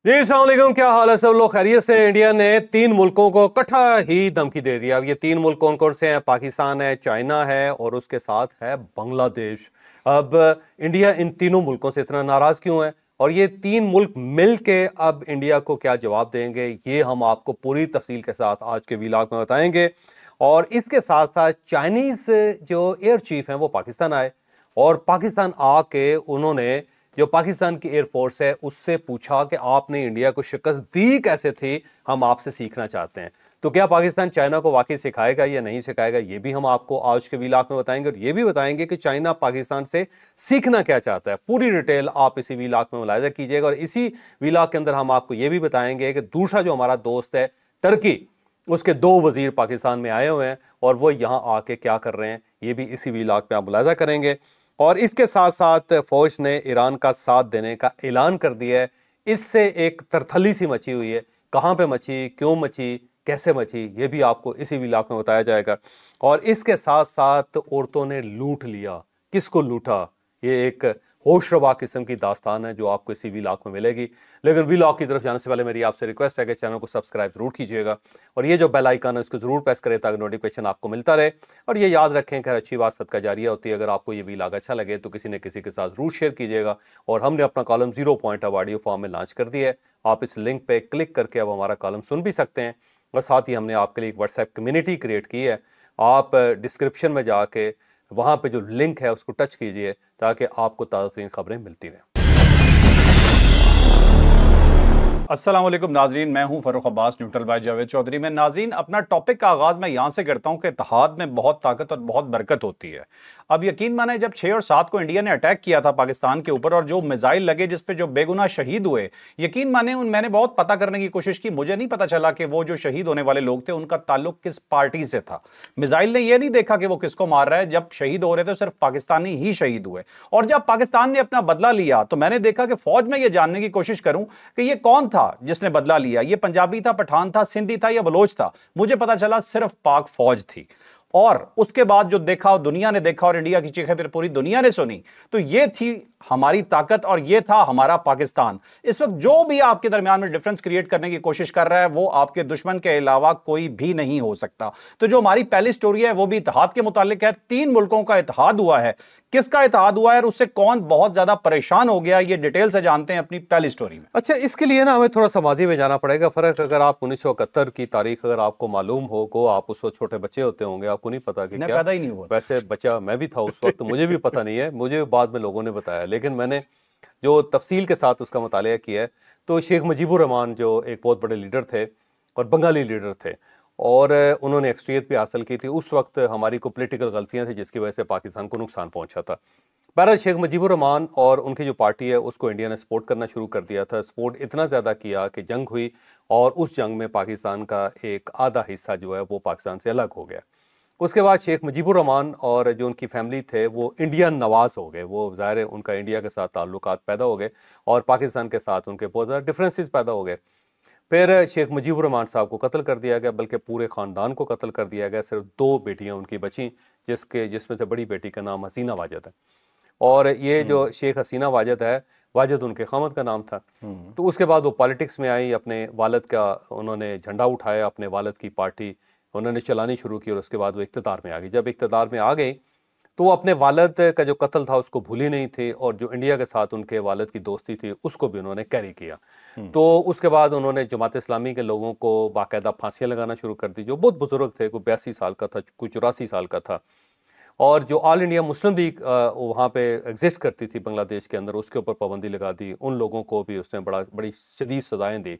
जी अस्सलाम वालेकुम, क्या हाल है सब लोग खैरियत से। इंडिया ने 3 मुल्कों को इकट्ठा ही धमकी दे दिया। अब ये 3 मुल्क कौन कौन से हैं? पाकिस्तान है, चाइना है और उसके साथ है बांग्लादेश। अब इंडिया इन तीनों मुल्कों से इतना नाराज क्यों है और ये 3 मुल्क मिल के अब इंडिया को क्या जवाब देंगे, ये हम आपको पूरी तफसील के साथ आज के व्लॉग में बताएंगे। और इसके साथ साथ चाइनीज जो एयर चीफ हैं वो पाकिस्तान आए और पाकिस्तान आके उन्होंने जो पाकिस्तान की एयरफोर्स है उससे पूछा कि आपने इंडिया को शिकस्त दी कैसे थी, हम आपसे सीखना चाहते हैं। तो क्या पाकिस्तान चाइना को वाकई सिखाएगा या नहीं सिखाएगा, ये भी हम आपको आज के व्लॉग में बताएंगे और ये भी बताएंगे कि चाइना पाकिस्तान से सीखना क्या चाहता है। पूरी डिटेल आप इसी व्लॉग में मुलाहिजा कीजिएगा और इसी व्लॉग के अंदर हम आपको ये भी बताएंगे कि दूसरा जो हमारा दोस्त है टर्की, उसके 2 वजीर पाकिस्तान में आए हुए हैं और वो यहां आके क्या कर रहे हैं, ये भी इसी व्लॉग में आप मुलाहिजा करेंगे। और इसके साथ साथ फौज ने ईरान का साथ देने का ऐलान कर दिया है। इससे एक तरथली सी मची हुई है। कहां पे मची, क्यों मची, कैसे मची, ये भी आपको इसी व्लॉग में बताया जाएगा। और इसके साथ साथ औरतों ने लूट लिया। किसको लूटा, ये एक होशरबा किस्म की दास्तान है जो आपको इसी व्लॉग में मिलेगी। लेकिन व्लॉग की तरफ जाने से पहले मेरी आपसे रिक्वेस्ट है कि चैनल को सब्सक्राइब जरूर कीजिएगा और ये जो बेल आइकन है उसको जरूर प्रेस करें ताकि नोटिफिकेशन आपको मिलता रहे। और ये याद रखें कि अच्छी बात सदका जारिया होती है। अगर आपको ये व्लॉग अच्छा लगे तो किसी न किसी के साथ जरूर शेयर कीजिएगा। और हमने अपना कॉलम 0 पॉइंट अब ऑडियो फॉर्म में लॉन्च कर दिया है। आप इस लिंक पे क्लिक करके अब हमारा कॉलम सुन भी सकते हैं। और साथ ही हमने आपके लिए एक व्हाट्सएप कम्युनिटी क्रिएट की है। आप डिस्क्रिप्शन में जाके वहां पे जो लिंक है उसको टच कीजिए ताकि आपको ताज़ा तरीन खबरें मिलती रहें। अस्सलाम वालेकुम नाजरीन, मैं हूं फरूख अब्बास न्यूट्रल बाय जावेद चौधरी। मैं नाजरीन अपना टॉपिक का आगाज मैं यहां से करता हूं कि इत्तेहाद में बहुत ताकत और बहुत बरकत होती है। अब यकीन माने जब 6 और 7 को इंडिया ने अटैक किया था पाकिस्तान के ऊपर और जो मिसाइल लगे जिस पे जो बेगुनाह शहीद हुए, यकीन माने मैंने बहुत पता करने की कोशिश की। मुझे नहीं पता चला कि वो जो शहीद होने वाले लोग थे उनका ताल्लुक किस पार्टी से था। मिसाइल ने यह नहीं देखा कि वो किसको मार रहा है। जब शहीद हो रहे थे सिर्फ पाकिस्तानी ही शहीद हुए। और जब पाकिस्तान ने अपना बदला लिया तो मैंने देखा कि फौज में यह जानने की कोशिश करूं कि यह कौन था जिसने बदला लिया। ये पंजाबी था, पठान था, सिंधी था या बलोच था। मुझे पता चला सिर्फ पाक फौज थी। और उसके बाद जो देखा, दुनिया ने देखा और इंडिया की चीखें फिर पूरी दुनिया ने सुनी, तो ये थी हमारी ताकत और ये था हमारा पाकिस्तान। इस वक्त जो भी आपके दरमियान में डिफरेंस क्रिएट करने की कोशिश कर रहा है वो आपके दुश्मन के अलावा कोई भी नहीं हो सकता। तो जो हमारी पहली स्टोरी है वो भी इत्तेहाद के मुतालिक है। 3 मुल्कों का इत्तेहाद हुआ है। किसका इत्तेहाद हुआ है और उससे कौन बहुत ज्यादा परेशान हो गया, ये डिटेल से जानते हैं अपनी पहली स्टोरी में। अच्छा, इसके लिए ना हमें थोड़ा सा माजी में जाना पड़ेगा। फ़र्क, अगर आप 1971 की तारीख अगर आपको मालूम हो, को आप उस वक्त छोटे बच्चे होते होंगे, आपको नहीं पता कि मैं क्या। पैदा ही नहीं हुआ था। वैसे बच्चा मैं भी था उस वक्त, मुझे भी पता नहीं है, मुझे बाद में लोगों ने बताया। लेकिन मैंने जो तफसील के साथ उसका मुतालिया किया है, तो शेख मुजीबुर रहमान जो एक बहुत बड़े लीडर थे और बंगाली लीडर थे और उन्होंने एक्सट्रियत भी हासिल की थी। उस वक्त हमारी को पॉलिटिकल गलतियां थी जिसकी वजह से पाकिस्तान को नुकसान पहुंचा था। बहरहाल शेख मुजीबुर रहमान और उनकी जो पार्टी है उसको इंडिया ने सपोर्ट करना शुरू कर दिया था। सपोर्ट इतना ज़्यादा किया कि जंग हुई और उस जंग में पाकिस्तान का एक आधा हिस्सा जो है वो पाकिस्तान से अलग हो गया। उसके बाद शेख मुजीबुर रहमान और जो उनकी फैमिली थे वो इंडियन नवाज हो गए। वो ज़ाहिर है उनका इंडिया के साथ ताल्लुकात पैदा हो गए और पाकिस्तान के साथ उनके बहुत ज़्यादा डिफरेंसेस पैदा हो गए। फिर शेख मुजीबुर रहमान साहब को कत्ल कर दिया गया, बल्कि पूरे ख़ानदान को कत्ल कर दिया गया। सिर्फ 2 बेटियां उनकी बचीं जिसमें से बड़ी बेटी का नाम हसीना वाजद है और ये जो शेख हसीना वाजद है, वाजद उनके ख़ामद का नाम था। तो उसके बाद वो पॉलिटिक्स में आई, अपने वालिद का उन्होंने झंडा उठाया, अपने वालिद की पार्टी उन्होंने चलानी शुरू की और उसके बाद वो इक़्तिदार में आ गई। जब इक़्तिदार में आ गई तो वो अपने वालिद का जो कत्ल था उसको भूली नहीं थी और जो इंडिया के साथ उनके वालिद की दोस्ती थी उसको भी उन्होंने कैरी किया। तो उसके बाद उन्होंने जमात इस्लामी के लोगों को बाकायदा फांसियाँ लगाना शुरू कर दी। जो बहुत बुजुर्ग थे, कोई 82 साल का था, कोई 84 साल का था। और जो ऑल इंडिया मुस्लिम लीग वहाँ पे एग्जिस्ट करती थी बांग्लादेश के अंदर, उसके ऊपर पाबंदी लगा दी। उन लोगों को भी उसने बड़ी शदीद सजाएं दी।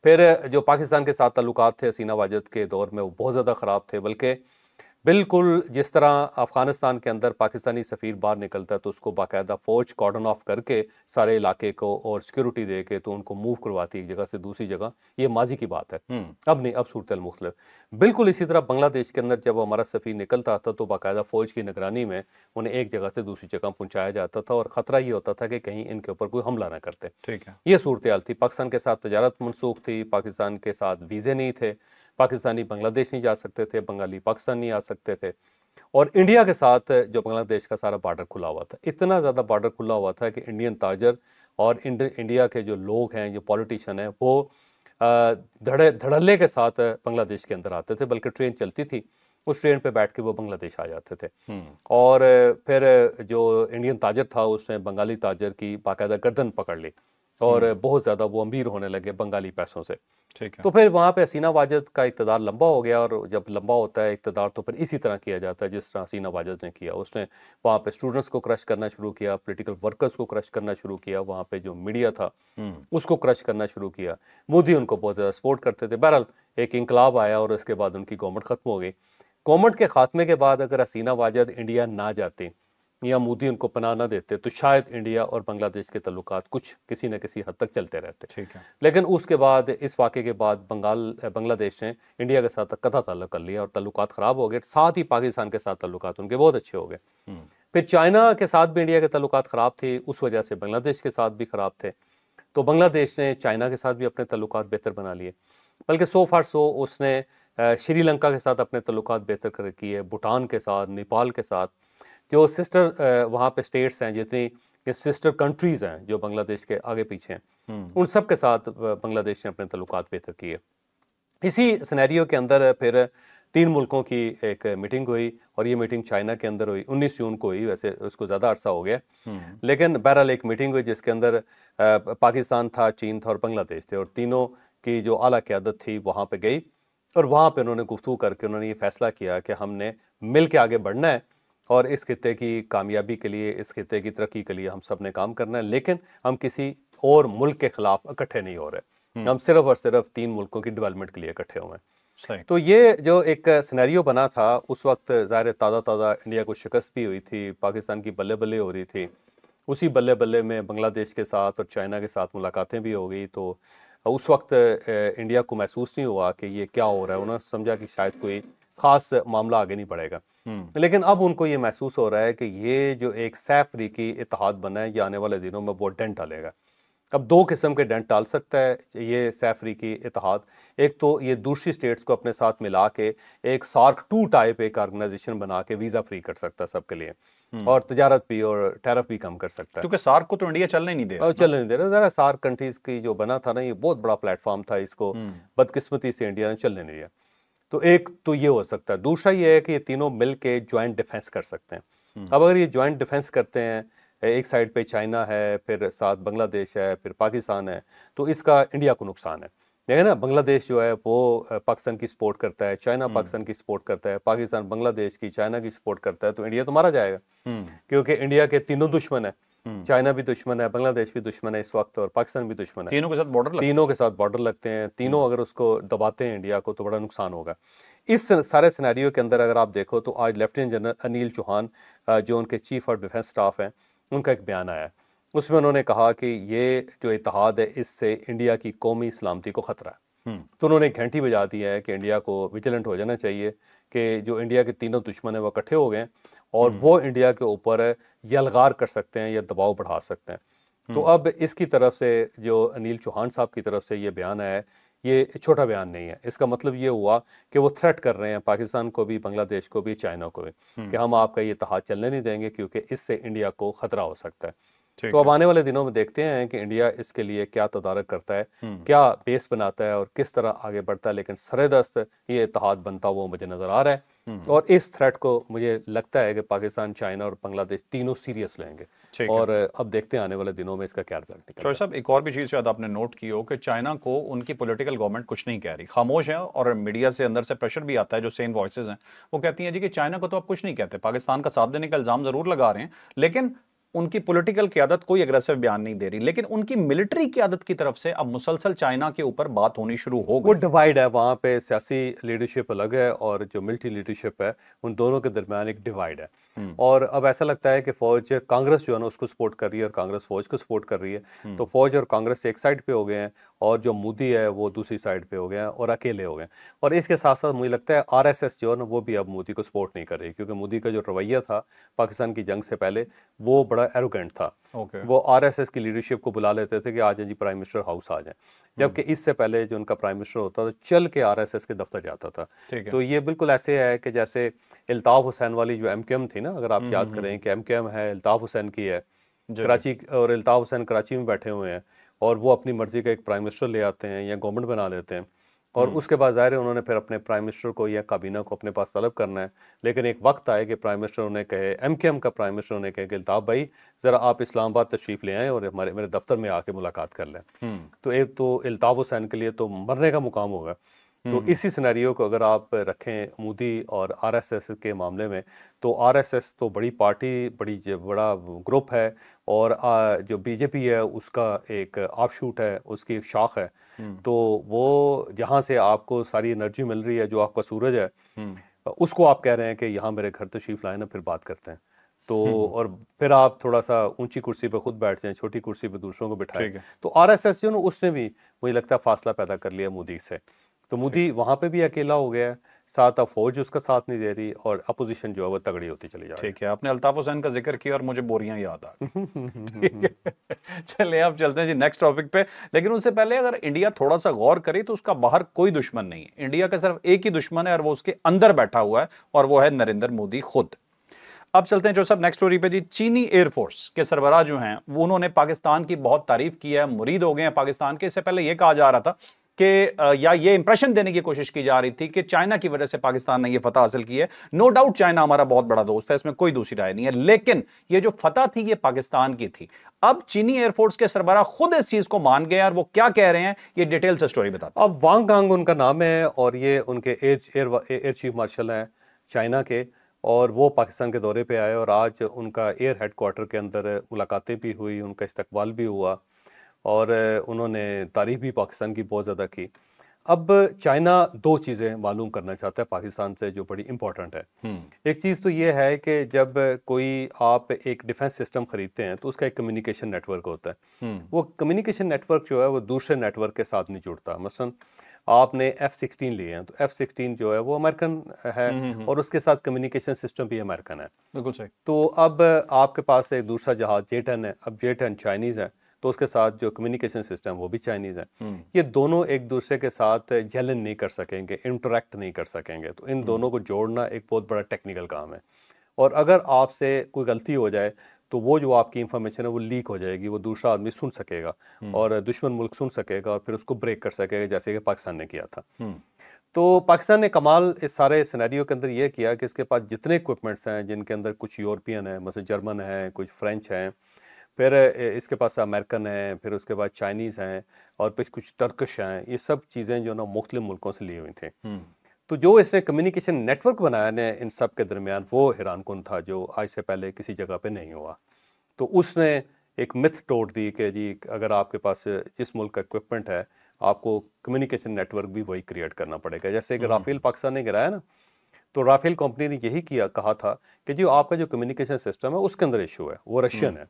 फिर जो पाकिस्तान के साथ ताल्लुकात थे हसीना वाजद के दौर में वो बहुत ज़्यादा ख़राब थे। बल्कि बिल्कुल जिस तरह अफ़गानिस्तान के अंदर पाकिस्तानी सफ़ीर बाहर निकलता है तो उसको बाकायदा फ़ौज कॉर्डन ऑफ करके सारे इलाके को और सिक्योरिटी दे के तो उनको मूव करवाती एक जगह से दूसरी जगह। ये माजी की बात है, अब नहीं, अब सूरत मुख्तलिफ। बिल्कुल इसी तरह बांग्लादेश के अंदर जब हमारा सफ़ीर निकलता था तो बाकायदा फ़ौज की निगरानी में उन्हें एक जगह से दूसरी जगह पहुँचाया जाता था और ख़तरा ये होता था कि कहीं इनके ऊपर कोई हमला ना करते। ठीक है। ये सूरत हाल थी। पाकिस्तान के साथ तजारत मनसूख थी, पाकिस्तान के साथ वीज़े नहीं थे, पाकिस्तानी बांग्लादेश नहीं जा सकते थे, बंगाली पाकिस्तान नहीं आ सकते थे। और इंडिया के साथ जो बांग्लादेश का सारा बॉर्डर खुला हुआ था, इतना ज़्यादा बॉर्डर खुला हुआ था कि इंडियन ताजर और इंडिया के जो लोग हैं, जो पॉलिटिशियन हैं, वो धड़ल्ले के साथ बांग्लादेश के अंदर आते थे, बल्कि ट्रेन चलती थी, उस ट्रेन पे बैठ के वो बांग्लादेश आ जाते थे। और फिर जो इंडियन ताजर था उसने बंगाली ताजर की बाकायदा गर्दन पकड़ ली और बहुत ज़्यादा वो अमीर होने लगे बंगाली पैसों से। ठीक है। तो फिर वहाँ पे हसीना वाजिद का इक़्तिदार लंबा हो गया, और जब लंबा होता है इक़्तिदार तो फिर इसी तरह किया जाता है जिस तरह हसीना वाजिद ने किया। उसने वहाँ पे स्टूडेंट्स को क्रश करना शुरू किया, पॉलिटिकल वर्कर्स को क्रश करना शुरू किया, वहाँ पे जो मीडिया था उसको क्रश करना शुरू किया। मोदी उनको बहुत ज़्यादा सपोर्ट करते थे। बहरहाल एक इंकलाब आया और उसके बाद उनकी गवर्नमेंट ख़त्म हो गई। गवर्नमेंट के खात्मे के बाद अगर हसीना वाजिद इंडिया ना जाती या मोदी उनको पनाह ना देते तो शायद इंडिया और बांग्लादेश के ताल्लुकात कुछ किसी न किसी हद तक चलते रहते। ठीक है। लेकिन उसके बाद, इस वाक़े के बाद, बांग्लादेश ने इंडिया के साथ कतई ताल्लुक़ कर लिया और ताल्लुकात ख़राब हो गए। साथ ही पाकिस्तान के साथ ताल्लुकात उनके बहुत अच्छे हो गए। फिर चाइना के साथ भी इंडिया के ताल्लुकात ख़राब थे, उस वजह से बांग्लादेश के साथ भी ख़राब थे। तो बांग्लादेश ने चाइना के साथ भी अपने ताल्लुकात बेहतर बना लिए, बल्कि सो फार सो उसने श्रीलंका के साथ अपने ताल्लुकात बेहतर कर किए, भूटान के साथ, नेपाल के साथ, जो सिस्टर वहाँ पे स्टेट्स हैं, जितनी सिस्टर कंट्रीज़ हैं जो बांग्लादेश के आगे पीछे हैं, उन सब के साथ बांग्लादेश ने अपने ताल्लुकात बेहतर किए। इसी सिनेरियो के अंदर फिर 3 मुल्कों की एक मीटिंग हुई, और ये मीटिंग चाइना के अंदर हुई, 19 जून को हुई। वैसे उसको ज़्यादा अरसा हो गया, लेकिन बहरहाल एक मीटिंग हुई जिसके अंदर पाकिस्तान था, चीन था और बांग्लादेश थे, और तीनों की जो आला क़यादत थी वहाँ पे गई, और वहाँ पे उन्होंने गुफ्तगू करके उन्होंने ये फ़ैसला किया कि हमने मिल के आगे बढ़ना है, और इस खित्ते की कामयाबी के लिए, इस खित्ते की तरक्की के लिए हम सब ने काम करना है, लेकिन हम किसी और मुल्क के ख़िलाफ़ इकट्ठे नहीं हो रहे। हम सिर्फ़ और सिर्फ 3 मुल्कों की डेवलपमेंट के लिए इकट्ठे हुए हैं। तो ये जो एक सिनेरियो बना था, उस वक्त ज़ाहिर ताज़ा इंडिया को शिकस्त भी हुई थी, पाकिस्तान की बल्ले बल्ले हो रही थी। उसी बल्ले बल्ले में बांग्लादेश के साथ और चाइना के साथ मुलाकातें भी हो गई। तो उस वक्त इंडिया को महसूस नहीं हुआ कि ये क्या हो रहा है। उन्होंने समझा कि शायद कोई ख़ास मामला आगे नहीं बढ़ेगा, लेकिन अब उनको ये महसूस हो रहा है कि ये जो एक सह अफ्रीकी इत्तेहाद बना है, ये आने वाले दिनों में बहुत डेंट डालेगा। अब 2 किस्म के डेंट डाल सकता है ये सह अफ्रीकी इत्तेहाद। एक तो ये दूसरी स्टेट्स को अपने साथ मिला के एक सार्क 2 टाइप एक ऑर्गेनाइजेशन बना के वीज़ा फ्री कर सकता है सबके लिए, और तजारत भी और टैरिफ भी कम कर सकता है, क्योंकि सार्क को तो इंडिया चलने नहीं दे रहा। चलने नहीं दे रहा। ज़रा सार्क कंट्रीज़ की जो बना था ना, ये बहुत बड़ा प्लेटफॉर्म था, इसको बदकिस्मती से इंडिया ने चलने नहीं दिया। तो एक तो ये हो सकता है। दूसरा ये है कि ये तीनों मिल के ज्वाइंट डिफेंस कर सकते हैं। अब अगर ये ज्वाइंट डिफेंस करते हैं, एक साइड पे चाइना है, फिर साथ बांग्लादेश है, फिर पाकिस्तान है, तो इसका इंडिया को नुकसान है। देखिए ना, बांग्लादेश जो है वो पाकिस्तान की सपोर्ट करता है, चाइना पाकिस्तान की सपोर्ट करता है, पाकिस्तान बांग्लादेश की, चाइना की सपोर्ट करता है, तो इंडिया तो मारा जाएगा, क्योंकि इंडिया के तीनों दुश्मन है। चाइना भी दुश्मन है, बांग्लादेश भी दुश्मन है इस वक्त, और पाकिस्तान भी दुश्मन है। तीनों के साथ बॉर्डर लगते हैं। तीनों अगर उसको दबाते हैं इंडिया को, तो बड़ा नुकसान होगा। इस सारे सिनेरियो के अंदर अगर आप देखो तो आज लेफ्टिनेंट जनरल अनिल चौहान, जो उनके चीफ ऑफ डिफेंस स्टाफ हैं, उनका एक बयान आया है। उसमें उन्होंने कहा कि ये जो इत्तेहाद है, इससे इंडिया की कौमी सलामती को ख़तरा है। तो उन्होंने एक घंटी बजा दी है कि इंडिया को विजिलेंट हो जाना चाहिए कि जो इंडिया के तीनों दुश्मन हैं वो इकट्ठे हो गए, और वो इंडिया के ऊपर यलगार कर सकते हैं या दबाव बढ़ा सकते हैं। तो अब इसकी तरफ से जो अनिल चौहान साहब की तरफ से ये बयान आया है, ये छोटा बयान नहीं है। इसका मतलब ये हुआ कि वो थ्रेट कर रहे हैं पाकिस्तान को भी, बांग्लादेश को भी, चाइना को भी, कि हम आपका ये इत्तेहाद चलने नहीं देंगे, क्योंकि इससे इंडिया को ख़तरा हो सकता है। तो अब आने वाले दिनों में देखते हैं कि इंडिया इसके लिए क्या तदारक करता है, क्या बेस बनाता है और किस तरह आगे बढ़ता है। लेकिन सरेदस्त ये इत्तेहाद बनता हुआ मुझे नज़र आ रहा है, और इस थ्रेट को मुझे लगता है कि पाकिस्तान, चाइना और बांग्लादेश तीनों सीरियस लेंगे, और अब देखते हैं आने वाले दिनों में इसका क्या रिजल्ट निकलता है। साहब, एक और भी चीज़ शायद आपने नोट की हो कि चाइना को उनकी पॉलिटिकल गवर्नमेंट कुछ नहीं कह रही, खामोश है, और मीडिया से अंदर से प्रेशर भी आता है, जो सेम वॉइसेस हैं वो कहती हैं जी कि चाइना को तो आप कुछ नहीं कहते, पाकिस्तान का साथ देने का इल्ज़ाम ज़रूर लगा रहे हैं, लेकिन उनकी पॉलिटिकल क़यादत कोई एग्रेसिव बयान नहीं दे रही। लेकिन उनकी मिलिट्री क़यादत की तरफ से अब मुसलसल चाइना के ऊपर बात होनी शुरू हो गई। वो डिवाइड है, वहाँ पे सियासी लीडरशिप अलग है और जो मिलिट्री लीडरशिप है, उन दोनों के दरमियान एक डिवाइड है। और अब ऐसा लगता है कि फ़ौज, कांग्रेस जो है ना उसको सपोर्ट कर रही है, और कांग्रेस फ़ौज को सपोर्ट कर रही है। तो फ़ौज और कांग्रेस एक साइड पे हो गए हैं, और जो मोदी है वो दूसरी साइड पे हो गया और अकेले हो गए। और इसके साथ साथ मुझे लगता है आरएसएस जो है ना वो भी अब मोदी को सपोर्ट नहीं कर रही, क्योंकि मोदी का जो रवैया था पाकिस्तान की जंग से पहले वो बड़ा एरोगेंट था। ओके। वो आरएसएस की लीडरशिप को बुला लेते थे कि आ जाए जी प्राइम मिनिस्टर हाउस आ जाए, जबकि इससे पहले जो उनका प्राइम मिनिस्टर होता था चल के आरएसएस के दफ्तर जाता था। ठीक है। तो ये बिल्कुल ऐसे है कि जैसे इल्ताफ़ हुसैन वाली जो एमकेएम थी ना, अगर आप याद करें कि एमकेएम है इल्ताफ़ हुसैन की है, जी, कराची, और इल्ताफ़ हुसैन कराची में बैठे हुए हैं और वो अपनी मर्जी का एक प्राइम मिनिस्टर ले आते हैं या गवर्नमेंट बना लेते हैं, और उसके बाद ज़ाहिर है उन्होंने फिर अपने प्राइम मिनिस्टर को या काबीना को अपने पास तलब करना है। लेकिन एक वक्त आए कि प्राइम मिनिस्टर उन्हें कहे, एमकेएम का प्राइम मिनिस्टर उन्हें कहे कि इल्ताफ़ भाई ज़रा आप इस्लामाबाद तशरीफ़ ले आएँ और हमारे मेरे दफ्तर में आके मुलाकात कर लें। तो एक तो इल्ताफ़ हुसैन के लिए तो मरने का मुकाम होगा। तो इसी सिनेरियो को अगर आप रखें मोदी और आरएसएस के मामले में, तो आरएसएस तो बड़ी पार्टी, बड़ा ग्रुप है, और जो बीजेपी है उसका एक ऑफशूट है, उसकी एक शाख है। तो वो जहाँ से आपको सारी एनर्जी मिल रही है, जो आपका सूरज है, उसको आप कह रहे हैं कि यहाँ मेरे घर तशरीफ़ लाए ना, फिर बात करते हैं। तो और फिर आप थोड़ा सा ऊंची कुर्सी पे खुद बैठ जाएं, छोटी कुर्सी पे दूसरों को बिठाएं। ठीक है। तो आरएसएस जो ना उसने भी मुझे लगता है फासला पैदा कर लिया मोदी से। तो मोदी वहाँ पे भी अकेला हो गया है, साथ अब फौज उसका साथ नहीं दे रही, और अपोजिशन जो है वो तगड़ी होती चली जा रही ठीक है, आपने अल्ताफ हुसैन का जिक्र किया और मुझे बोरियां याद आ गई। ठीक है, चलिए आप चलते हैं जी नेक्स्ट टॉपिक पे। लेकिन उससे पहले अगर इंडिया थोड़ा सा गौर करे तो उसका बाहर कोई दुश्मन नहीं है। इंडिया का सिर्फ एक ही दुश्मन है और वो उसके अंदर बैठा हुआ है, और वो है नरेंद्र मोदी खुद। अब चलते हैं जो सब नेक्स्ट स्टोरी पे जी। चीनी एयरफोर्स के सरबराह जो हैं वो उन्होंने पाकिस्तान की बहुत तारीफ की है, मुरीद हो गए हैं पाकिस्तान के। इससे पहले यह कहा जा रहा था कि या ये इंप्रेशन देने की कोशिश की जा रही थी कि चाइना की वजह से पाकिस्तान ने ये फतह हासिल की है। नो डाउट चाइना हमारा बहुत बड़ा दोस्त है, इसमें कोई दूसरी राय नहीं है, लेकिन ये जो फतह थी ये पाकिस्तान की थी। अब चीनी एयरफोर्स के सरबराह खुद इस चीज को मान गए और वो क्या कह रहे हैं ये डिटेल से स्टोरी बताते हैं। अब वांग गांग उनका नाम है, और ये उनके एयर चीफ मार्शल हैं चाइना के, और वो पाकिस्तान के दौरे पे आए, और आज उनका एयर हेडक्वार्टर के अंदर मुलाकातें भी हुई, उनका इस्तकबाल भी हुआ, और उन्होंने तारीफ भी पाकिस्तान की बहुत ज़्यादा की। अब चाइना दो चीज़ें मालूम करना चाहता है पाकिस्तान से जो बड़ी इंपॉर्टेंट है। एक चीज़ तो ये है कि जब कोई आप एक डिफेंस सिस्टम ख़रीदते हैं तो उसका एक कम्युनिकेशन नेटवर्क होता है। वो कम्युनिकेशन नेटवर्क जो है वो दूसरे नेटवर्क के साथ नहीं जुड़ता। मसलन आपने F-16 लिए हैं, तो F-16 जो है वो अमेरिकन है, और उसके साथ कम्युनिकेशन सिस्टम भी अमेरिकन है। बिल्कुल सही। तो अब आपके पास एक दूसरा जहाज़ J-10 है, अब J-10 चाइनीज़ है, तो उसके साथ जो कम्युनिकेशन सिस्टम वो भी चाइनीज़ है। ये दोनों एक दूसरे के साथ जलन नहीं कर सकेंगे, इंटरेक्ट नहीं कर सकेंगे, तो इन दोनों को जोड़ना एक बहुत बड़ा टेक्निकल काम है। और अगर आपसे कोई गलती हो जाए तो वो जो आपकी इंफॉर्मेशन है वो लीक हो जाएगी, वो दूसरा आदमी सुन सकेगा, और दुश्मन मुल्क सुन सकेगा, और फिर उसको ब्रेक कर सकेगा, जैसे कि पाकिस्तान ने किया था। तो पाकिस्तान ने कमाल इस सारे सिनेरियो के अंदर ये किया कि इसके पास जितने इक्विपमेंट्स हैं, जिनके अंदर कुछ यूरोपियन है, मतलब जर्मन है, कुछ फ्रेंच हैं, फिर इसके पास अमेरिकन है, फिर उसके बाद चाइनीज़ हैं, और फिर कुछ टर्किश हैं, ये सब चीज़ें जो ना मुख्तलिफ मुल्कों से ली हुई थी। तो जो इसने कम्युनिकेशन नेटवर्क बनाया ने इन सब के दरमियान, वो हैरानकुन था, जो आज से पहले किसी जगह पे नहीं हुआ। तो उसने एक मिथ तोड़ दी कि जी अगर आपके पास जिस मुल्क का इक्विपमेंट है, आपको कम्युनिकेशन नेटवर्क भी वही क्रिएट करना पड़ेगा। जैसे कि राफेल पाकिस्तान ने गिराया ना, तो राफेल कंपनी ने यही कहा था कि जो आपका जो कम्युनिकेशन सिस्टम है उसके अंदर इशू है, वो रशियन है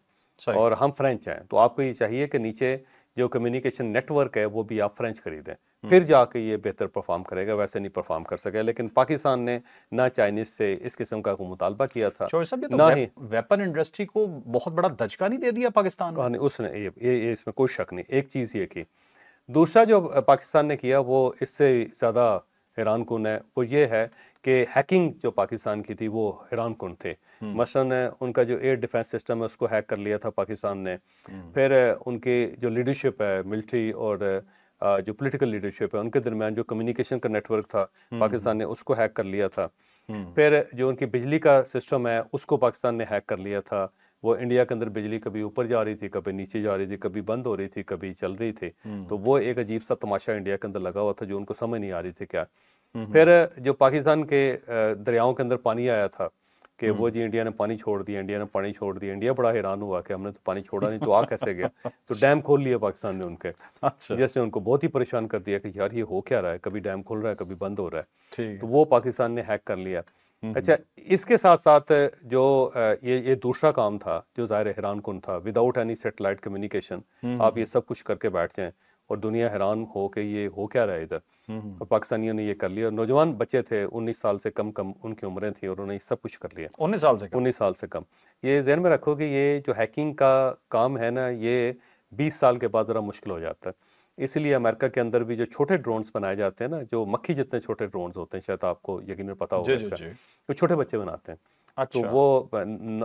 और हम फ्रेंच हैं, तो आपको ये चाहिए कि नीचे जो कम्युनिकेशन नेटवर्क है वो भी आप फ्रेंच खरीदें, फिर जाके ये बेहतर परफॉर्म करेगा, वैसे नहीं परफॉर्म कर सके। लेकिन पाकिस्तान ने ना चाइनीज से इस किस्म का कोई मुतालबा किया था, ना ही वेपन इंडस्ट्री को बहुत बड़ा दचका नहीं दे दिया पाकिस्तान ने। उसने ये इसमें कोई शक नहीं। एक चीज़ ये की, दूसरा जो पाकिस्तान ने किया वो इससे ज़्यादा हैरानकुन है, वो ये है कि हैकिंग जो पाकिस्तान की थी वो हैरानकुन थे। मसलन उनका जो एयर डिफेंस सिस्टम है उसको हैक कर लिया था पाकिस्तान ने। फिर उनके जो लीडरशिप है मिलिट्री और जो पॉलिटिकल लीडरशिप है उनके दरमियान जो कम्युनिकेशन का नेटवर्क था पाकिस्तान ने उसको हैक कर लिया था। फिर जो उनकी बिजली का सिस्टम है उसको पाकिस्तान ने हैक कर लिया था। वो इंडिया के अंदर बिजली कभी ऊपर जा रही थी, कभी नीचे जा रही थी, कभी बंद हो रही थी, कभी चल रही थी। तो वो एक अजीब सा तमाशा इंडिया के अंदर लगा हुआ था जो उनको समझ नहीं आ रही थी क्या। फिर जो पाकिस्तान के दरियाओं के अंदर पानी आया था कि वो जी इंडिया ने पानी छोड़ दिया, इंडिया ने पानी छोड़ दिया। इंडिया बड़ा हैरान हुआ कि हमने तो पानी छोड़ा नहीं, तो आ कैसे गया। तो डैम खोल लिया पाकिस्तान ने उनके। अच्छा। जैसे उनको बहुत ही परेशान कर दिया कि यार ये हो क्या रहा है, कभी डैम खुल रहा है, कभी बंद हो रहा है। तो वो पाकिस्तान ने हैक कर लिया। अच्छा, इसके साथ साथ जो ये दूसरा काम था जो ज़ाहिर हैरानकुन था, विदाउट एनी सेटेलाइट कम्युनिकेशन आप ये सब कुछ करके बैठ जाएं और दुनिया हैरान हो कि ये हो क्या रहा है इधर। और पाकिस्तानियों ने ये कर लिया। नौजवान बच्चे थे, 19 साल से कम कम उनकी उम्रें थी और उन्होंने सब कुछ कर लिया। 19 साल से कम? 19 साल से कम। ये जहन में रखो कि ये जो हैकिंग का काम है ना, ये 20 साल के बाद ज़रा मुश्किल हो जाता है। इसलिए अमेरिका के अंदर भी जो छोटे ड्रोन्स बनाए जाते हैं ना, जो मक्खी जितने छोटे ड्रोन्स होते हैं, शायद आपको यकीनन पता होगा जी जी इसका, जी। तो छोटे बच्चे बनाते हैं। तो अच्छा। वो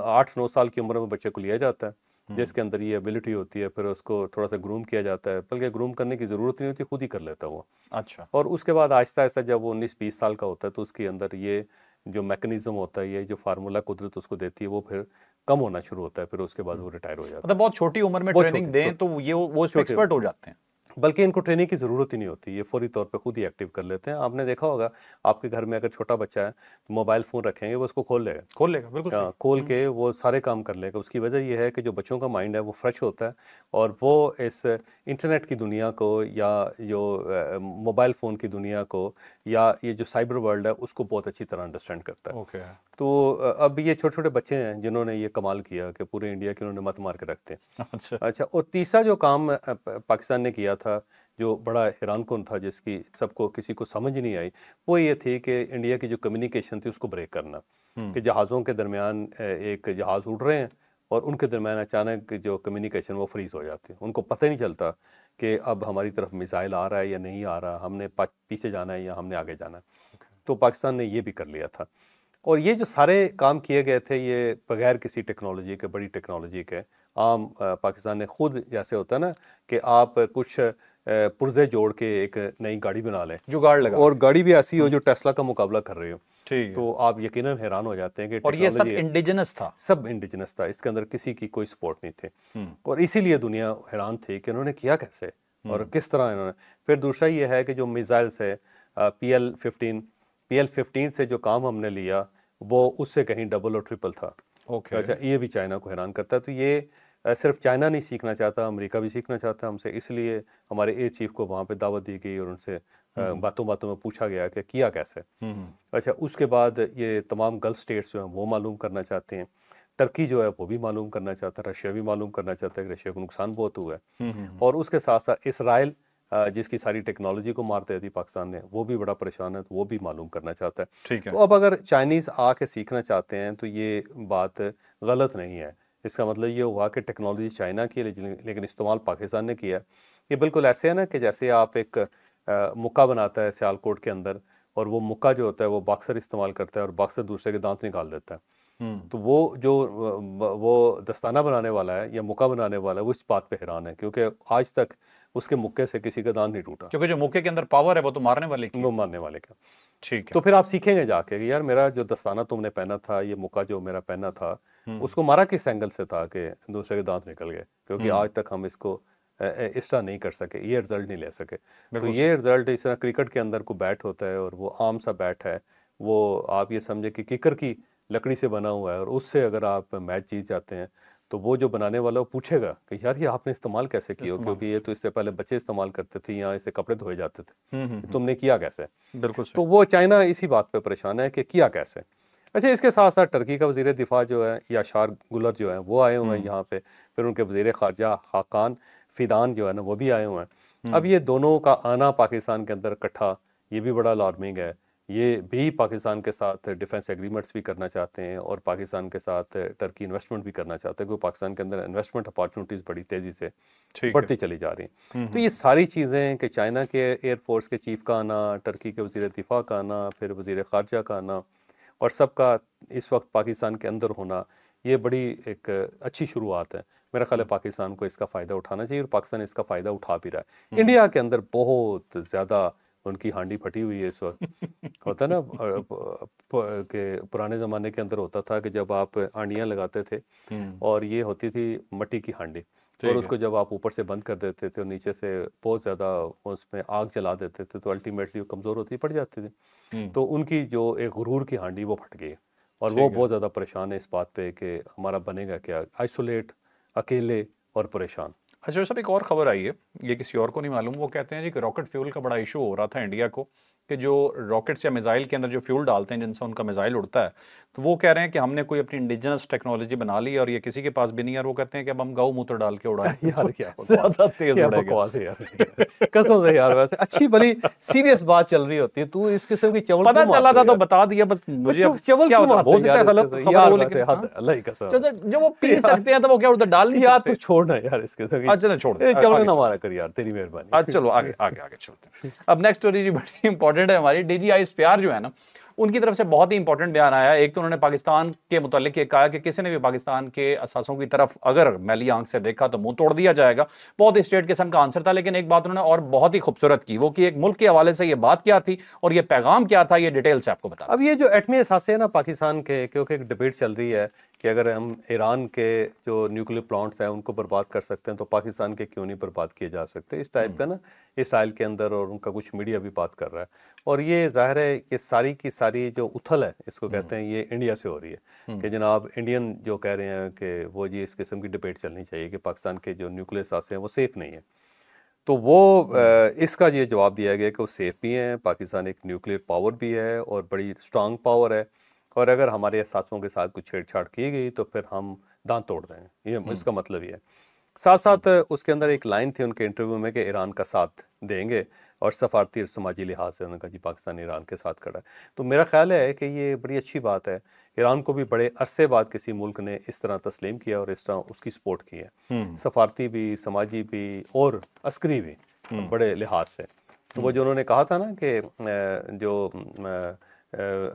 8-9 साल की उम्र में बच्चे को लिया जाता है, जिसके अंदर ये एबिलिटी होती है, फिर उसको थोड़ा सा ग्रूम किया जाता है, बल्कि ग्रूम करने की ज़रूरत नहीं होती, खुद ही कर लेता है वो। अच्छा। और उसके बाद आहिस्ता आहिस्ता जब वो 19-20 साल का होता है तो उसके अंदर ये जो मैकेनिज्म होता है, ये जो फार्मूला कुदरत उसको देती है, वो फिर कम होना शुरू होता है, फिर उसके बाद वो रिटायर हो जाता मतलब बहुत छोटी उम्र में बहुत ट्रेनिंग छोटी दें छोटी तो ये वो इसमें छोटे एक्सपर्ट हो जाते हैं। है। बल्कि इनको ट्रेनिंग की ज़रूरत ही नहीं होती, ये फौरी तौर पे खुद ही एक्टिव कर लेते हैं। आपने देखा होगा, आपके घर में अगर छोटा बच्चा है, मोबाइल फ़ोन रखेंगे, वो उसको खोल लेगा। खोल लेगा, बिल्कुल सही। खोल के वो सारे काम कर लेगा। उसकी वजह ये है कि जो बच्चों का माइंड है वो फ्रेश होता है और वो इस इंटरनेट की दुनिया को या जो मोबाइल फ़ोन की दुनिया को या ये जो साइबर वर्ल्ड है उसको बहुत अच्छी तरह अंडरस्टैंड करता है। ओके। तो अब ये छोटे-छोटे बच्चे हैं जिन्होंने ये कमाल किया कि पूरे इंडिया की उन्होंने मत मार के रखते हैं। अच्छा। अच्छा, और तीसरा जो काम पाकिस्तान ने किया था, जो बड़ा हैरानकुन था, जिसकी सबको किसी को समझ नहीं आई, वो ये थी कि इंडिया की जो कम्युनिकेशन थी उसको ब्रेक करना। कि जहाज़ों के दरमियान एक जहाज़ उड़ रहे हैं और उनके दरमियान अचानक जो कम्युनिकेशन वो फ्रीज़ हो जाती है। उनको पता ही नहीं चलता कि अब हमारी तरफ मिसाइल आ रहा है या नहीं आ रहा, हमने पीछे जाना है या हमने आगे जाना है। तो पाकिस्तान ने ये भी कर लिया था। और ये जो सारे काम किए गए थे, ये बगैर किसी टेक्नोलॉजी के, बड़ी टेक्नोलॉजी के, आम पाकिस्तान ने खुद, जैसे होता है ना कि आप कुछ पुर्जे जोड़ के एक नई गाड़ी बना लें, जुगाड़ लगा और के। गाड़ी भी ऐसी हो जो टेस्ला का मुकाबला कर रही हो, ठीक है। तो आप यकीनन हैरान हो जाते हैं कि और ये सब टेक्नोलॉजी इंडिजिनस था। सब इंडिजिनस था, इसके अंदर किसी की कोई सपोर्ट नहीं थे। हम्म। और इसीलिए दुनिया हैरान थी कि उन्होंने किया कैसे और किस तरह इन्होंने। फिर दूसरा ये है कि जो मिसाइल्स है, PL-15 से जो काम हमने लिया वो उससे कहीं डबल और ट्रिपल था। ओके। अच्छा, ये भी चाइना को हैरान करता है। तो ये सिर्फ चाइना नहीं सीखना चाहता, अमेरिका भी सीखना चाहता है हमसे, इसलिए हमारे एयर चीफ को वहाँ पे दावत दी गई और उनसे बातों बातों में पूछा गया कि किया कैसे। अच्छा, उसके बाद ये तमाम गल्फ स्टेट्स जो हैं वो मालूम करना चाहते हैं, टर्की जो है वो भी मालूम करना चाहता है, रशिया भी मालूम करना चाहता है कि रशिया को नुकसान बहुत हुआ है। और उसके साथ साथ इसराइल, जिसकी सारी टेक्नोलॉजी को मारते थी पाकिस्तान ने, वो भी बड़ा परेशान है, तो वो भी मालूम करना चाहता है। ठीक है। तो अब अगर चाइनीज़ आके सीखना चाहते हैं तो ये बात गलत नहीं है। इसका मतलब ये हुआ कि टेक्नोलॉजी चाइना की है, लेकिन इस्तेमाल पाकिस्तान ने किया है। ये बिल्कुल ऐसे है ना कि जैसे आप एक मुक्का बनाता है सियालकोट के अंदर, और वो मुक्का जो होता है वो बॉक्सर इस्तेमाल करता है और बॉक्सर दूसरे के दांत निकाल देता है। तो वो जो वो दस्ताना बनाने वाला है या मुक्का बनाने वाला है, वो इस बात पे हैरान है, क्योंकि आज तक उसके मुक्के से किसी का दांत नहीं टूटा, क्योंकि जो मुक्के के अंदर पावर है वो तो मारने वाले की वो है। मारने वाले का। ठीक है। तो फिर आप सीखेंगे जाके कि यार मेरा जो दस्ताना तुमने पहना था, ये मुक्का जो मेरा पहना था, उसको मारा किस एंगल से था कि दूसरे के दांत निकल गए, क्योंकि आज तक हम इसको इस तरह नहीं कर सके, ये रिजल्ट नहीं ले सके। तो ये रिजल्ट, इस तरह क्रिकेट के अंदर को बैट होता है और वो आम सा बैट है, वो आप ये समझे कि किकर की लकड़ी से बना हुआ है, और उससे अगर आप मैच जीत जाते हैं तो वो जो बनाने वाला वो पूछेगा कि यार ये आपने इस्तेमाल कैसे किया हो, क्योंकि ये तो इससे पहले बच्चे इस्तेमाल करते थे, यहाँ इससे कपड़े धोए जाते थे, ये तुमने किया कैसे। बिल्कुल सही। तो वो चाइना इसी बात पे परेशान है कि किया कैसे। अच्छा, इसके साथ साथ टर्की का वज़ीर दिफा जो है याशार गुलर जो है वो आए हुए हैं यहाँ पे, फिर उनके वज़ीर ख़ारजा हाकान फिदान जो है ना वो भी आए हुए हैं। अब ये दोनों का आना पाकिस्तान के अंदर इकट्ठा, ये भी बड़ा अलार्मिंग है। ये भी पाकिस्तान के साथ डिफेंस एग्रीमेंट्स भी करना चाहते हैं और पाकिस्तान के साथ टर्की इन्वेस्टमेंट भी करना चाहते हैं, क्योंकि पाकिस्तान के अंदर इन्वेस्टमेंट अपॉर्चुनिटीज़ बड़ी तेज़ी से बढ़ती चली जा रही हैं। तो ये सारी चीज़ें कि चाइना के एयरफोर्स के चीफ का आना, टर्की के वज़ीर दिफा का आना, फिर वज़ीर ख़ारजा का आना, और सबका इस वक्त पाकिस्तान के अंदर होना, ये बड़ी एक अच्छी शुरुआत है। मेरा ख्याल है पाकिस्तान को इसका फ़ायदा उठाना चाहिए और पाकिस्तान इसका फ़ायदा उठा भी रहा है। इंडिया के अंदर बहुत ज़्यादा उनकी हांडी फटी हुई है इस वक्त। होता है ना कि पुराने ज़माने के अंदर होता था कि जब आप हांडियाँ लगाते थे और ये होती थी मट्टी की हांडी, और उसको जब आप ऊपर से बंद कर देते थे और नीचे से बहुत ज़्यादा उसमें आग जला देते थे तो अल्टीमेटली वो कमज़ोर होती पड़ जाती थी। तो उनकी जो एक गुरूर की हांडी वो फट गई और वो बहुत ज़्यादा परेशान है इस बात पे कि हमारा बनेगा क्या, आइसोलेट, अकेले और परेशान। अच्छा साहब, एक और खबर आई है, ये किसी और को नहीं मालूम। वो कहते हैं जी कि रॉकेट फ्यूल का बड़ा इशू हो रहा था इंडिया को, कि जो रॉकेट्स या मिसाइल के अंदर जो फ्यूल डालते हैं जिनसे उनका मिसाइल उड़ता है, तो वो कह रहे हैं कि हमने कोई अपनी इंडिजिनस टेक्नोलॉजी बना ली और ये किसी के पास भी नहीं है, और वो कहते हैं कि अब हम गौ मूत्र डाल के उड़ाएंगे यार तो क्या बकवास, ज्यादा तेज क्या उड़ेगा। बकवास है यार, कसम से यार। वैसे अच्छी भली सीरियस बात चल रही होती है, तू इस किस्म की चवल पता क्यों चला मारता था है तो यार? बता दिया, बस मुझे अब चवल क्या क्यों होता है, मारता हो है सकता यार है गलत इसके? खबर यार हो, वैसे लेकिन हद हाँ, है, अल्लाह की कसम। जो वो पी सकते हैं तो वो क्या उधर डाल नहीं यार सकते? तू छोड़ना यार इसके साथ, अच्छा ना, छोड़ दे, ये चवल आगे ना चलो। मारा कर यार, तेरी मेहरबानी। चलो आगे आगे आगे चलते हैं। अब नेक्स्ट स्टोरी जी बड़ी इंपॉर्टेंट है हमारी। डीजीआई स्पेयर जो है ना, उनकी तरफ से बहुत ही इंपॉर्टेंट बयान आया है। एक तो उन्होंने पाकिस्तान के मुतालिक ये कहा कि किसी ने भी पाकिस्तान के असासों की तरफ अगर मैली आंख से देखा तो मुंह तोड़ दिया जाएगा। बहुत ही स्ट्रेट किस्म का आंसर था, लेकिन एक बात उन्होंने और बहुत ही खूबसूरत की, वो कि एक मुल्क के हवाले से ये बात क्या थी और ये पैगाम क्या था, ये डिटेल से आपको बता। अब ये जो एटमी असासे है ना पाकिस्तान के, क्योंकि एक डिबेट चल रही है कि अगर हम ईरान के जो न्यूक्लियर प्लांट्स हैं उनको बर्बाद कर सकते हैं तो पाकिस्तान के क्यों नहीं बर्बाद किए जा सकते, इस टाइप का ना इसराइल के अंदर, और उनका कुछ मीडिया भी बात कर रहा है। और ये जाहिर है कि सारी की सारी जो उथल है इसको कहते हैं, ये इंडिया से हो रही है कि जनाब इंडियन जो कह रहे हैं कि वो जी इस किस्म की डिबेट चलनी चाहिए कि पाकिस्तान के जो न्यूक्लियर असासे हैं वो सेफ़ नहीं है। तो वो इसका ये जवाब दिया गया कि वो सेफ भी हैं, पाकिस्तान एक न्यूक्लियर पावर भी है और बड़ी स्ट्रांग पावर है, और अगर हमारे असासों के साथ कुछ छेड़छाड़ की गई तो फिर हम दांत तोड़ देंगे, ये इसका मतलब ये है। साथ साथ उसके अंदर एक लाइन थी उनके इंटरव्यू में कि ईरान का साथ देंगे, और सफारती और समाजी लिहाज से उन्होंने कहा जी पाकिस्तान ईरान के साथ खड़ा है। तो मेरा ख्याल है कि ये बड़ी अच्छी बात है। ईरान को भी बड़े अरसे बाद किसी मुल्क ने इस तरह तस्लीम किया और इस तरह उसकी सपोर्ट की है, सफारती भी, समाजी भी और अस्करी भी, बड़े लिहाज से। तो वो जो उन्होंने कहा था ना कि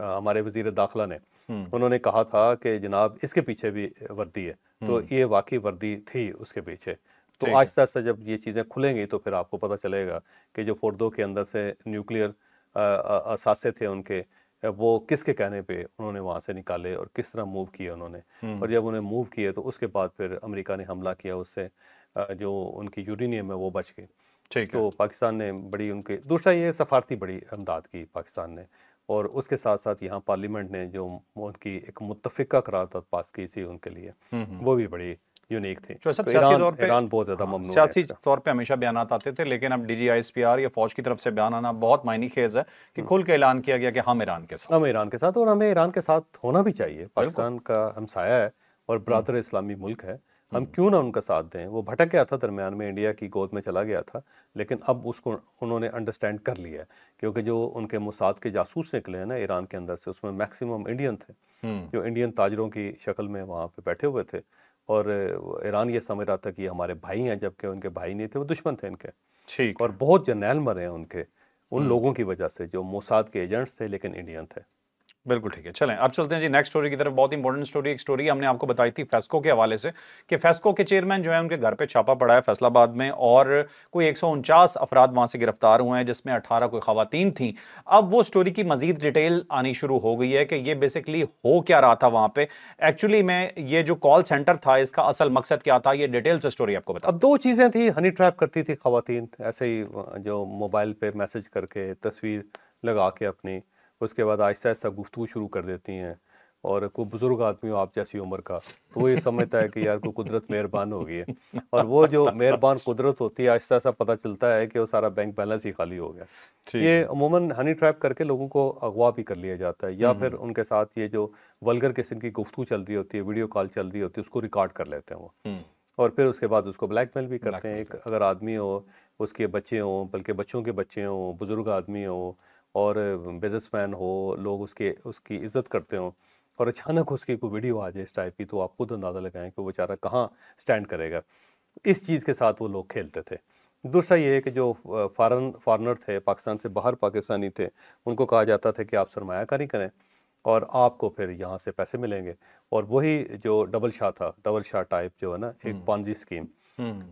हमारे वज़ीर दाखिला ने, उन्होंने कहा था कि जनाब इसके पीछे भी वर्दी है, तो ये वाकई वर्दी थी उसके पीछे। तो आहिस्ता आहिस्ता जब ये चीज़ें खुलेंगी तो फिर आपको पता चलेगा कि जो फोर्दो के अंदर से न्यूक्लियर असासे थे उनके, वो किसके कहने पे उन्होंने वहाँ से निकाले और किस तरह मूव किए उन्होंने, और जब उन्हें मूव किए तो उसके बाद फिर अमेरिका ने हमला किया, उससे जो उनकी यूरेनियम है वो बच गई। तो पाकिस्तान ने बड़ी उनके, दूसरा ये सफारती बड़ी इमदाद की पाकिस्तान ने, और उसके साथ साथ यहाँ पार्लियामेंट ने जो उनकी एक मुत्तफ़िका करारदाद पास की थी उनके लिए, वो भी बड़ी यूनिक थी। जो सब तो सियासी तौर पे, ईरान बहुत ज़्यादा ममनून है सियासी इसका। तौर पे हमेशा बयानात आते थे, लेकिन अब DGISPR या फौज की तरफ से बयान आना बहुत मायने खेज है कि खुल के ऐलान किया गया कि हम ईरान के साथ, हम ईरान के साथ, और हमें ईरान के साथ होना भी चाहिए। पाकिस्तान का हमसाया है और बरादर इस्लामी मुल्क है, हम क्यों ना उनका साथ दें। वो भटक गया था दरमियान में, इंडिया की गोद में चला गया था, लेकिन अब उसको उन्होंने अंडरस्टैंड कर लिया है, क्योंकि जो उनके मोसाद के जासूस निकले हैं ना ईरान के अंदर से, उसमें मैक्सिमम इंडियन थे, जो इंडियन ताजरों की शक्ल में वहाँ पे बैठे हुए थे, और ईरान ये समझ रहा था कि हमारे भाई हैं, जबकि उनके भाई नहीं थे, वो दुश्मन थे इनके। ठीक और बहुत जर्नैल मरे हैं उनके, उन लोगों की वजह से जो मोसाद के एजेंट्स थे लेकिन इंडियन थे। बिल्कुल ठीक है। चलें अब चलते हैं जी नेक्स्ट स्टोरी की तरफ। बहुत इंपॉर्टेंट स्टोरी, एक स्टोरी हमने आपको बताई थी फेस्को के हवाले से कि फेस्को के चेयरमैन जो है उनके घर पे छापा पड़ा है फैसलाबाद में, और कोई 149 अफराद वहां से गिरफ्तार हुए हैं, जिसमें 18 कोई खवातीन थी। अब वो स्टोरी की मजीद डिटेल आनी शुरू हो गई है कि ये बेसिकली हो क्या रहा था वहां पे, एक्चुअली में ये जो कॉल सेंटर था इसका असल मकसद क्या था, ये डिटेल से स्टोरी आपको बता। अब दो चीज़ें थी, हनी ट्रैप करती थी खवातीन, ऐसे ही जो मोबाइल पे मैसेज करके तस्वीर लगा के अपनी, उसके बाद आहिस्ता आहिस्ता गुफ्तगू शुरू कर देती हैं, और कोई बुज़ुर्ग आदमी हो आप जैसी उम्र का तो वो ये समझता है कि यार कोई कुदरत मेहरबान हो गई है, और वो जो मेहरबान कुदरत होती है आहिस्ता आहिस्ता पता चलता है कि वो सारा बैंक बैलेंस ही खाली हो गया। ये अमूमन हनी ट्रैप करके लोगों को अगवा भी कर लिया जाता है, या फिर उनके साथ ये जो वल्गर किस्म की गुफ्तगू चल रही होती है, वीडियो कॉल चल रही होती है, उसको रिकॉर्ड कर लेते हैं वो, और फिर उसके बाद उसको ब्लैकमेल भी करते हैं। एक अगर आदमी हो, उसके बच्चे हों, बल्कि बच्चों के बच्चे हों, बुज़ुर्ग आदमी हो और बिजनेसमैन हो, लोग उसकी इज़्ज़त करते हों, और अचानक उसकी कोई वीडियो आ जाए इस टाइप की, तो आप खुद अंदाज़ा लगाएं कि वो बेचारा कहाँ स्टैंड करेगा। इस चीज़ के साथ वो लोग खेलते थे। दूसरा ये है कि जो फॉरेनर थे, पाकिस्तान से बाहर पाकिस्तानी थे, उनको कहा जाता था कि आप सरमायाकारी करें और आपको फिर यहाँ से पैसे मिलेंगे, और वही जो डबल शाह था, डबल शाह टाइप जो है ना, एक पॉन्जी स्कीम,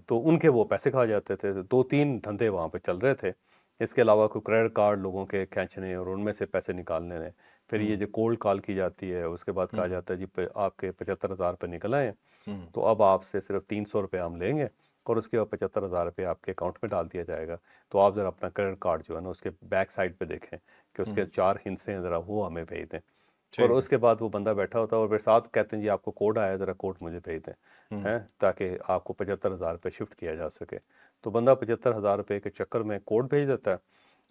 तो उनके वो पैसे खा जाते थे। 2-3 धंधे वहाँ पे चल रहे थे। इसके अलावा कोई क्रेडिट कार्ड लोगों के खींचने और उनमें से पैसे निकालने ने, फिर ये जो कोल्ड कॉल की जाती है, उसके बाद कहा जाता है जी आपके 75,000 रुपये निकल आए, तो अब आपसे सिर्फ 300 रुपये हम लेंगे और उसके बाद 75,000 रुपये आपके अकाउंट में डाल दिया जाएगा। तो आप ज़रा अपना क्रेडिट कार्ड जो है ना उसके बैक साइड पे देखें कि उसके 4 हिस्से हैं, ज़रा वो हमें भेज दें। और उसके बाद वो बंदा बैठा होता है और फिर साथ कहते हैं जी आपको कोड आया, ज़रा कोड मुझे भेज दें, हैं, ताकि आपको 75,000 रुपये शिफ्ट किया जा सके। तो बंदा 75,000 रुपये के चक्कर में कोड भेज देता है,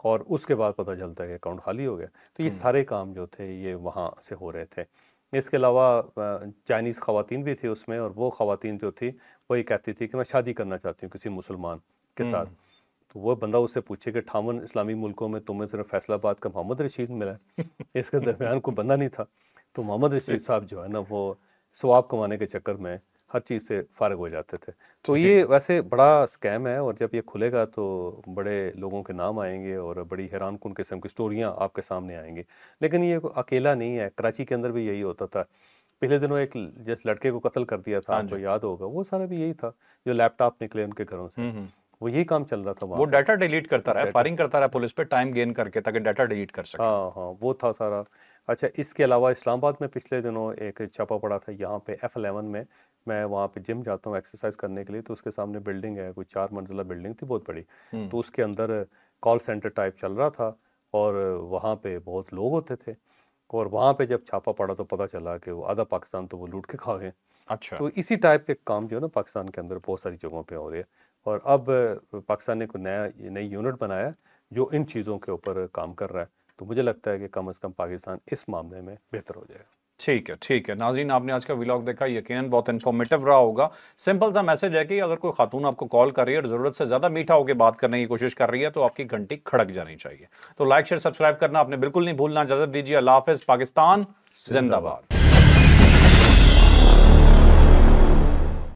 और उसके बाद पता चलता है कि अकाउंट खाली हो गया। तो ये सारे काम जो थे ये वहाँ से हो रहे थे। इसके अलावा चाइनीज़ ख़वातीन भी थी उसमें, और वो ख़वातीन जो थी वो ये कहती थी कि मैं शादी करना चाहती हूँ किसी मुसलमान के साथ। तो वो बंदा उससे पूछे कि 58 इस्लामी मुल्कों में तुम्हें सिर्फ फैसलाबाद का मोहम्मद रशीद मिला है, इसके दरमियान कोई बंदा नहीं था। तो मोहम्मद रशीद साहब जो है ना वो सवाब कमाने के चक्कर में हर चीज़ से फारग हो जाते थे। तो ये वैसे बड़ा स्कैम है, और जब ये खुलेगा तो बड़े लोगों के नाम आएंगे और बड़ी हैरानकुन किस्म की स्टोरियाँ आपके सामने आएंगी। लेकिन ये अकेला नहीं है, कराची के अंदर भी यही होता था। पिछले दिनों एक जिस लड़के को कत्ल कर दिया था, आपको याद होगा, वो सारा भी यही था। जो लैपटॉप निकले उनके घरों से, वो यही काम चल रहा था वहाँ वो पे। डाटा डिलीट करता रहा, फायरिंग करता रहा पुलिस पे टाइम गेन करके, ताकि डाटा डिलीट कर सके। हाँ हाँ, वो था सारा। अच्छा, इसके अलावा इस्लामाबाद में पिछले दिनों एक छापा पड़ा था यहाँ पे F11 में। मैं वहाँ पे जिम जाता हूँ एक्सरसाइज करने के लिए, तो उसके सामने बिल्डिंग है, कोई 4 मंजिला बिल्डिंग थी बहुत बड़ी। तो उसके अंदर कॉल सेंटर टाइप चल रहा था, और वहाँ पे बहुत लोग होते थे। और वहाँ पे जब छापा पड़ा तो पता चला कि वो आधा पाकिस्तान तो वो लूट के खा गए। अच्छा। तो इसी टाइप के काम जो है ना पाकिस्तान के अंदर बहुत सारी जगहों पे हो रहे हैं। और अब पाकिस्तान ने कोई नई यूनिट बनाया जो इन चीज़ों के ऊपर काम कर रहा है। तो मुझे लगता है कि कम से कम पाकिस्तान इस मामले में बेहतर हो जाएगा। ठीक है, ठीक है नाज़रीन, आपने आज का व्लॉग देखा, यकीनन बहुत इन्फॉर्मेटिव रहा होगा। सिंपल सा मैसेज है कि अगर कोई खातून आपको कॉल कर रही है और ज़रूरत से ज़्यादा मीठा होकर बात करने की कोशिश कर रही है तो आपकी घंटी खड़क जानी चाहिए। तो लाइक शेयर सब्सक्राइब करना आपने बिल्कुल नहीं भूलना। इजाज़त दीजिए, अल्लाह हाफ़िज़। पाकिस्तान जिंदाबाद।